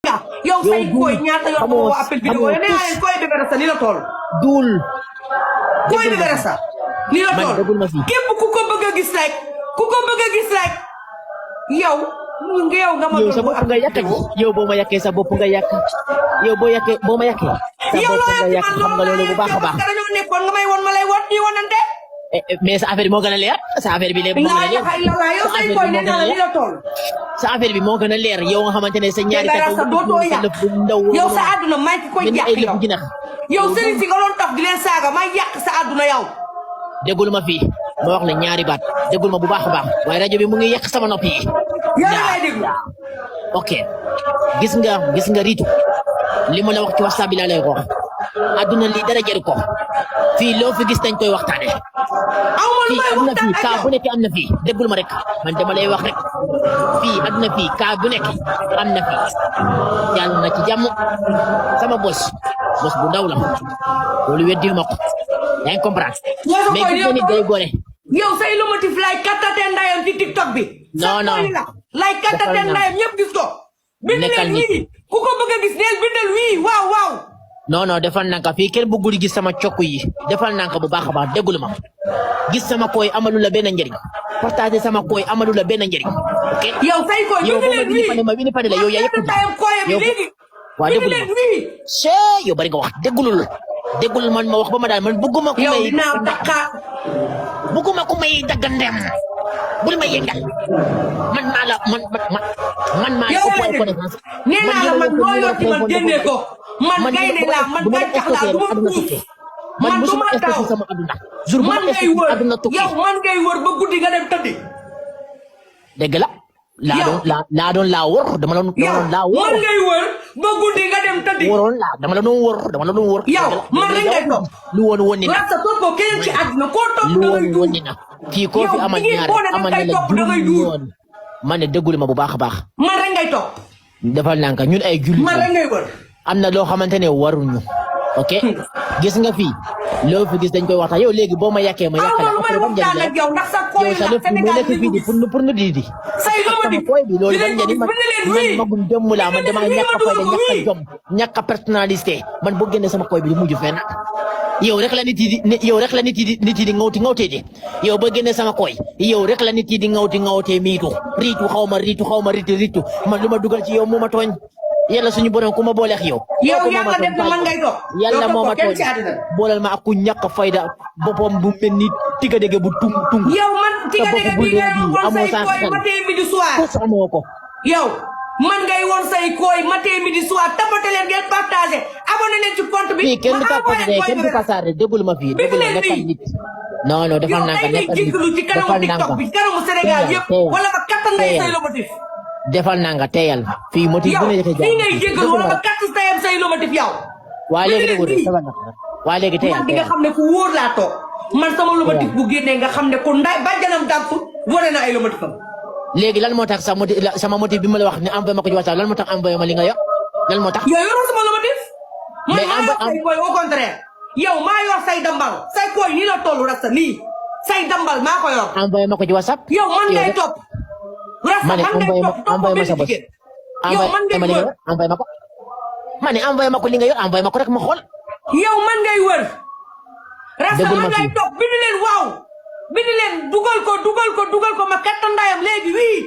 nga yow say koy ñaata yoon mo appel vidéo ne ay koy bébé rasa ni la toll dul koy bébé rasa ni la toll képp ku ko bëgg a gis rek yow nga ma yow sa bopp nga yàq yow boo ma yàqee sa bopp nga yàq yow boo ma yàqee sa bopp nga yàq xam nga loolu bu baax a baax dañoo nekkoon nga may won ma lay won ñi wonante mais sa affaire bi moo gën a leer sa affaire bi moo gën a leer sa affaire bi moo gën a leer yow nga xamante ne sa ñaari sa dootoo yàq yow sa àdduna may ki koy yàq yow sëriñ si nga doon toog di leen saaga may yàq sa àdduna yow déggul ma fii ma wax la ñaari baat déggul ma bu baax a baax waaye rajo bi mu ngi yàq sama nopp yi yow lay déglu ok gis nga riitu li ma la wax ci WhatsApp bi laa lay wax àdduna lii dara jëru ko fii loo fi gis dañ koy waxtaane fii am na fii kaa bu nekk am na fii déggul ma rek man dama lay wax rek fii àdduna fii kaa bu nekk am na fii jàll na ci jàmm sama bos bu ndaw la loolu weddil ma ko yaa ngi comprendre mais gis nga nit day gore yow say lu motif lay kattate ndayam ci TikTok bi non lay kattate ndayam ñëpp gis ko bind leen wii ku ko bëgg a gis neel bindal wii waaw non defal nanka fii kenn bëggul gis sama cokku yi defal nanka bu baax a baax déggul ma gis sama koy amalu la benn njëriñ partager sama koy amalu la benn njëriñ ok yow say koy yow boo ma bini pane la yow yaa yëpp waa déggul ma yow bari nga wax déggul man ma wax ba ma daal man bëgguma ku may daggandem bul ma yëngal man maa la man maa ëpp ay connaissance nee naa la man moo yor ci man génnee ko man gaynde laa man gàncax laa du ma puus man du ma taw sama aduna jour bu ma ngay wër yow man ngay wër ba guddi nga dem tëddi dégg la laa doon wër dama la doon laa wër man ngay wër ba guddi nga dem tëddi waroon laa dama la doon wër yow man rek ngay topp lu woon ni na rasta topp ko keneen ci àdduna koo topp da ngay woon ni na fii koo fi amal ñaar amal na la juróomi yoon man ne déggul ma bu baax a baax man rek ngay topp defal nanka ñun ay julli man rek ngay wër am na loo xamante ne waruñu ok gis nga fii loo fi gis dañ koy waxtaan yow léegi boo ma yàqee ma yàq la après ban njëriñ la yow ndax sa koy sa lépp mu nekk fii di pour nu di say sama koy bi loolu ban njëriñ man magum jëmm laa man dama ñàkk a fayda ñàkk a jom ñàkk a personnalité man boo génnee sama koy bi di mujj fenn yow rek la nit yi di ngawtee di yow boo génnee sama koy yow rek la nit yi di ngawtee miitu riitu xaw ma riitu man lu ma dugal ci yow moo ma tooñ yàlla suñu borom ku ma booleex yow yàlla def na man ngay toog yàlla moo ma tooñ booleel ma ak ku ñàkk a fayda boppam bu mel ni tigadege bu tung yow man tigadege bi ngay won say koy matin midi soir amoo ko yow man ngay won say koy matin midi soir tapote leen ngeen partagé abonné leen ci compte bi fii kenn du tapote kenn du tasaare déggul ma fii déggul ma nekkal nit non defal nanka nekkal nit ci kanamu TikTok bi kanamu Sénégal yëpp wala ba kattan ngay say lo motif defal nanga teyal fii motif bu ne jëkë fii ngay jéggal wala ba katt tayam say lo motif yow waa léegi dégul defal nanga waa léegi teyal di nga xam ne fu wóor laa toog man sama lo motif bu génnee nga xam ne ko nday bàjjanam dàmp wane na ay lo motifam léegi lan moo tax sama motif bi ma la wax ne envoyé ma ko ci WhatsApp lan moo tax envoyé ma li nga yor lan moo tax yow yoroo sama lo motif man maa yor say koy au contraire yow maa yor say dambal say koy nii la tollu rasta nii say dambal maa ko yor envoyé ma ko ci WhatsApp yow man ngay topp ma ne envoyé ma sa bos envoyé ma ko ma ne envoyé ma ko li nga yor envoyé ma ko rek ma xool yow man ngay wër rasta man ngay topp bind leen waaw bind leen dugal ko ma kattan ndayam léegi wii